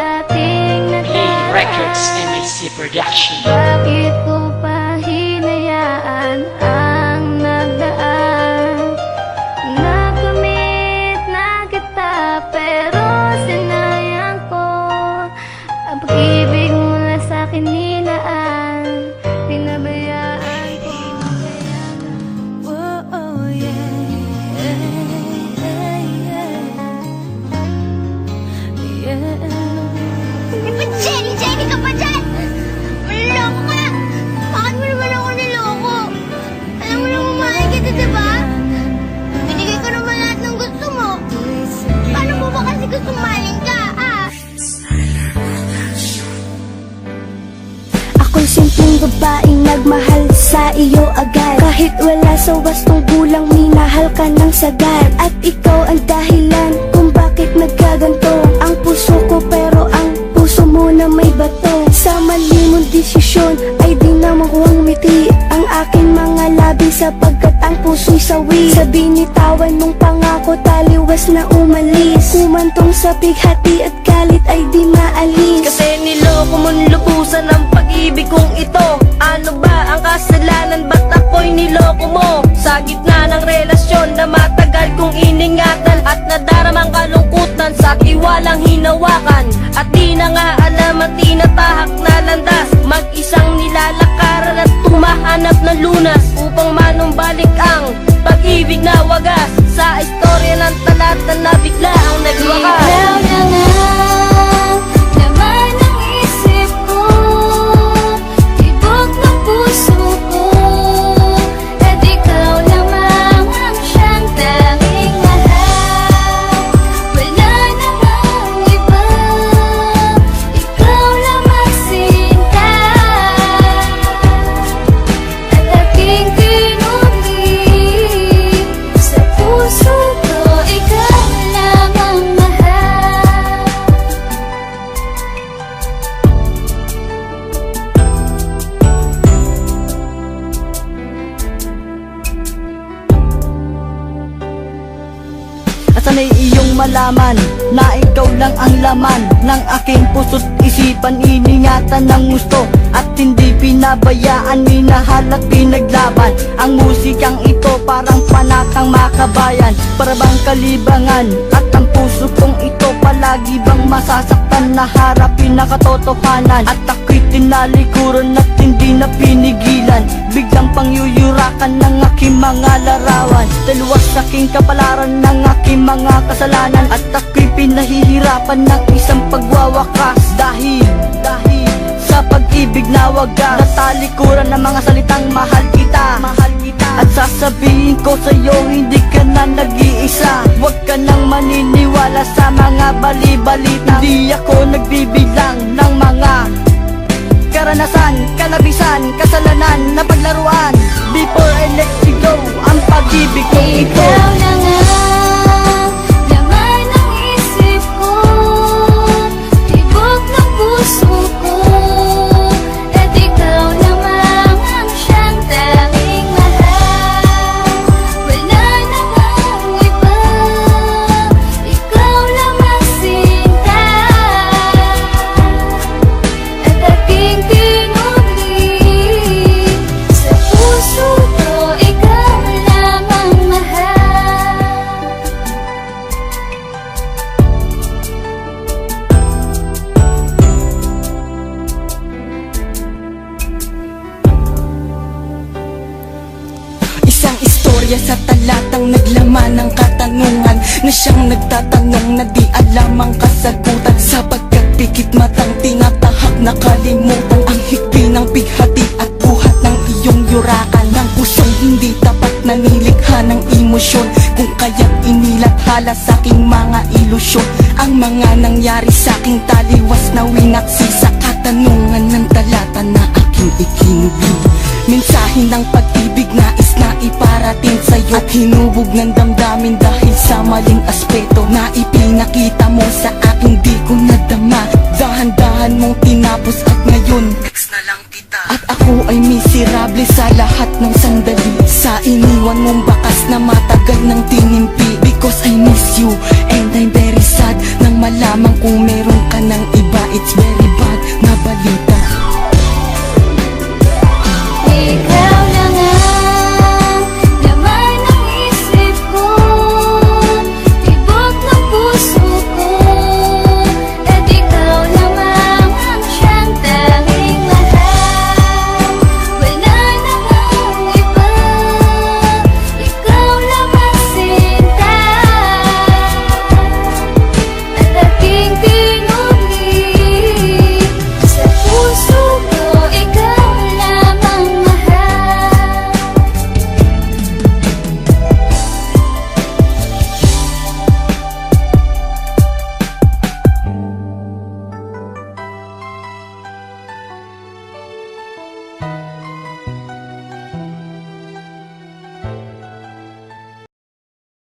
dating nakaraan. Records MAC Production. Bakit ko pa hinayaan ang nagdaan? Nakamit na kita pero sinayang ko ang pag-ibig mula sa'kin nilaan. Pinabayaan ko kaya oh yeah, Jenny ka pa dyan! Maloloko ka! Bakit mo naman ako niloko? Alam mo naman mahal kita, diba? Binigay ko naman lahat ng gusto mo. Paano mo ba kasi gusto mahalin ka, ah? Ako'y simpleng babaeng nagmahal sa iyo agad. Kahit wala sa wastong gulang, minahal ka ng sagad. At ikaw ang dahilan kung bakit nagkaganto ang puso ko, pero ang puso mo na may bato. Sa mali mong desisyon ay di na makuhang ngiti ang aking mga labi, sapagkat ang puso'y sawi. Sa binitawan mong pangako, taliwas na umalis. Kumantong sa bighati at galit ay di maalis. Kasi niloko mong lubusan ang pag-ibig kong ito. Ano ba ang kasalanan, ba't ako'y niloko mo? Sa gitna ng relasyon na matagal kong iningatan, at nadaramang kalungkutan sa tiwalang hinawakan. At di na nga alam at tinatahak na landas, mag-isang nilalakaran at tumahanap ng lunas, upang manumbalik ang pag-ibig na wagas. Sa istorya ng talata na bigla ang nagwakas. Ikaw na nga, laman ng isip ko, tibok ng puso ko. At ikaw lamang ang siyang tanging mahal. Wala namang iba, ikaw lamang sinta. At aking kinulit sa puso ko, ikaw lamang mahal. At sana'y iyong malaman na ikaw lang ang laman ng aking puso't isipan. Iningatan ng gusto at hindi pinabayaan, minahal at pinaglaban. Ang musikang ito parang panakang makabayan, para bang kalibangan. At ang puso kong ito palagi bang masasaktan na harapin na katotohanan. At ako'y tinalikuran at hindi na pinigilan, biglang pangyuyurakan ng aking mga larawan. Dalawas aking kapalaran ng aking mga kasalanan, at ako'y pinahihirapan ng isang pagwawakas. Dahil sa pag-ibig na wagas, natalikuran ng mga salitang mahal kita. At sasabihin ko sa'yo, hindi ka na nag-iisa. Huwag ka nang maniniwala sa mga bali-balita. Hindi ako nagbibilang ng mga karanasan, kalabisan, kasalanan na paglaruan. Before I let you go, ang pag-ibig ko ito. Ikaw na nga, laman ng isip ko, tibok ng puso ko. At ikaw lamang ang siyang tanging mahal. Wala namang iba, ikaw lamang sinta. At aking kinulit sa puso ko, ikaw lamang mahal. Isang istorya sa talatang naglaman ng katanungan, na siyang nagtatanong na di alam ang kasagutan. Sapagkat pikit matang tinatahak na kalimutan ang higpi ng bighati at buhat ng iyong yurakan. Ng pusong hindi tapat na nilikha ng emosyon, kung kaya't inilathala sa aking mga ilusyon. Ang mga nangyari sa aking taliwas na winaksi sa katanungan ng talata na aking ikinubli. Mensahe ng pag-ibig nais na iparating sa'yo, at hinubog ng damdamin dahil sa maling aspeto na ipinakita mo sa aking di ko nadama. Dahan-dahan mong tinapos at ngayon ex na lang kita. At ako ay miserable sa lahat ng sandali, sa iniwan mong bakas na matagal ng tinimpi. Because I miss you and I'm very sad nang malaman kong